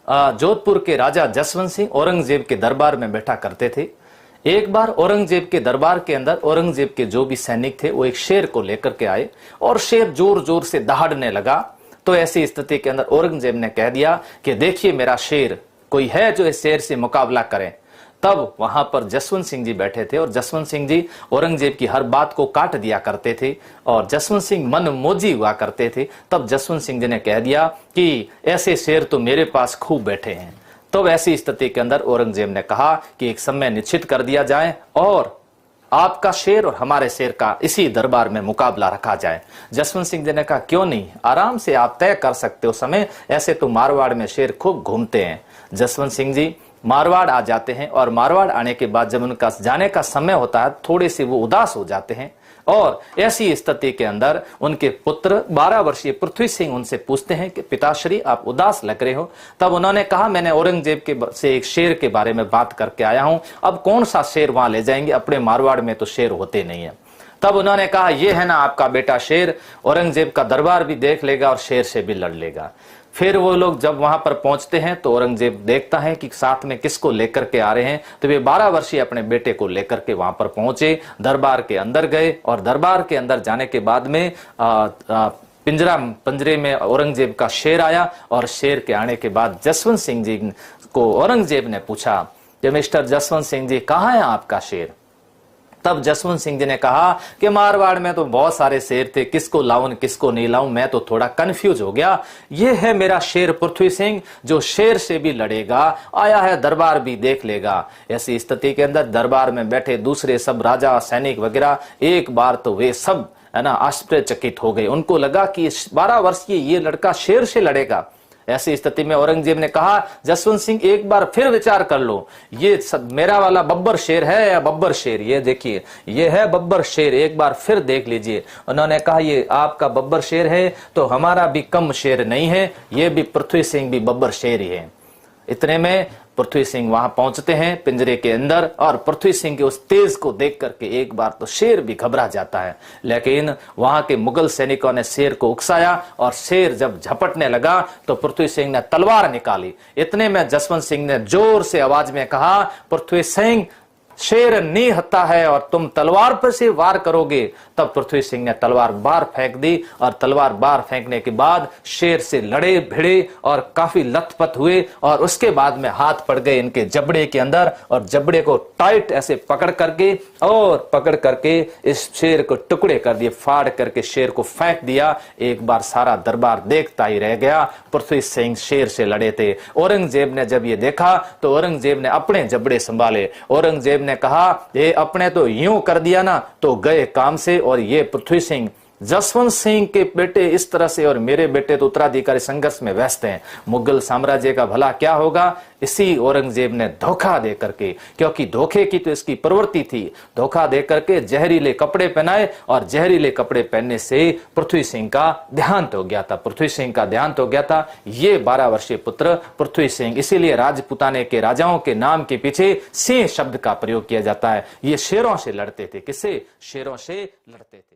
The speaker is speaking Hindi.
जोधपुर के राजा जसवंत सिंह औरंगजेब के दरबार में बैठा करते थे। एक बार औरंगजेब के दरबार के अंदर औरंगजेब के जो भी सैनिक थे वो एक शेर को लेकर के आए और शेर जोर जोर से दहाड़ने लगा। तो ऐसी स्थिति के अंदर औरंगजेब ने कह दिया कि देखिए मेरा शेर, कोई है जो इस शेर से मुकाबला करे। तब वहां पर जसवंत सिंह जी बैठे थे और जसवंत सिंह जी औरंगजेब की हर बात को काट दिया करते थे और जसवंत सिंह मन मोजी हुआ करते थे। तब जसवंत सिंह जी ने कह दिया कि ऐसे शेर तो मेरे पास खूब बैठे हैं। तो ऐसी स्थिति के अंदर औरंगजेब ने कहा कि एक समय निश्चित कर दिया जाए और आपका शेर और हमारे शेर का इसी दरबार में मुकाबला रखा जाए। जसवंत सिंह जी ने कहा क्यों नहीं, आराम से आप तय कर सकते हो समय, ऐसे तो मारवाड़ में शेर खूब घूमते हैं। जसवंत सिंह जी मारवाड़ आ जाते हैं और मारवाड़ आने के बाद जब उनका जाने का समय होता है थोड़े से वो उदास हो जाते हैं और ऐसी स्थिति के अंदर उनके पुत्र 12 वर्षीय पृथ्वी सिंह उनसे पूछते हैं कि पिताश्री आप उदास लग रहे हो। तब उन्होंने कहा मैंने औरंगजेब के से एक शेर के बारे में बात करके आया हूं, अब कौन सा शेर वहां ले जाएंगे, अपने मारवाड़ में तो शेर होते नहीं है। तब उन्होंने कहा ये है ना आपका बेटा शेर, औरंगजेब का दरबार भी देख लेगा और शेर से भी लड़ लेगा। फिर वो लोग जब वहां पर पहुंचते हैं तो औरंगजेब देखता है कि साथ में किसको लेकर के आ रहे हैं। तो वे 12 वर्षीय अपने बेटे को लेकर के वहां पर पहुंचे, दरबार के अंदर गए और दरबार के अंदर जाने के बाद में पंजरे में औरंगजेब का शेर आया और शेर के आने के बाद जसवंत सिंह जी को औरंगजेब ने पूछा कि मिस्टर जसवंत सिंह जी कहाँ है आपका शेर। तब जसवंत सिंह जी ने कहा कि मारवाड़ में तो बहुत सारे शेर थे, किसको लाऊं किसको नहीं लाऊं, मैं तो थोड़ा कंफ्यूज हो गया। ये है मेरा शेर पृथ्वी सिंह जो शेर से भी लड़ेगा, आया है दरबार भी देख लेगा। ऐसी स्थिति के अंदर दरबार में बैठे दूसरे सब राजा सैनिक वगैरह एक बार तो वे सब है ना आश्चर्यचकित हो गए। उनको लगा कि 12 वर्षीय ये लड़का शेर से लड़ेगा। ऐसी स्थिति में औरंगजेब ने कहा जसवंत सिंह एक बार फिर विचार कर लो, ये सब मेरा वाला बब्बर शेर है या बब्बर शेर, ये देखिए ये है बब्बर शेर, एक बार फिर देख लीजिए। उन्होंने कहा ये आपका बब्बर शेर है तो हमारा भी कम शेर नहीं है, ये भी पृथ्वी सिंह भी बब्बर शेर ही है। इतने में पृथ्वी सिंह वहां पहुंचते हैं पिंजरे के अंदर और पृथ्वी सिंह के उस तेज को देख करके एक बार तो शेर भी घबरा जाता है। लेकिन वहां के मुगल सैनिकों ने शेर को उकसाया और शेर जब झपटने लगा तो पृथ्वी सिंह ने तलवार निकाली। इतने में जसवंत सिंह ने जोर से आवाज में कहा पृथ्वी सिंह शेर निहत्ता है और तुम तलवार पर से वार करोगे। तब पृथ्वी सिंह ने तलवार बाहर फेंक दी और तलवार बाहर फेंकने के बाद शेर से लड़े भिड़े और काफी लथपथ हुए और उसके बाद में हाथ पड़ गए इनके जबड़े के अंदर और जबड़े को टाइट ऐसे पकड़ करके इस शेर को टुकड़े कर दिए, फाड़ करके शेर को फेंक दिया। एक बार सारा दरबार देखता ही रह गया। पृथ्वी सिंह शेर से लड़े थे। औरंगजेब ने जब ये देखा तो औरंगजेब ने अपने जबड़े संभाले। औरंगजेब ने कहा ये अपने तो यूं कर दिया ना तो गए काम से, और ये पृथ्वी सिंह जसवंत सिंह के बेटे इस तरह से और मेरे बेटे तो उत्तराधिकारी संघर्ष में व्यस्त हैं, मुगल साम्राज्य का भला क्या होगा। इसी औरंगजेब ने धोखा दे करके, क्योंकि धोखे की तो इसकी प्रवृत्ति थी, धोखा दे करके जहरीले कपड़े पहनाए और जहरीले कपड़े पहनने से पृथ्वी सिंह का देहांत हो गया था। पृथ्वी सिंह का देहांत हो गया था। ये 12 वर्षीय पुत्र पृथ्वी सिंह, इसीलिए राजपुताने के राजाओं के नाम के पीछे सिंह शब्द का प्रयोग किया जाता है। ये शेरों से लड़ते थे। किससे? शेरों से लड़ते थे।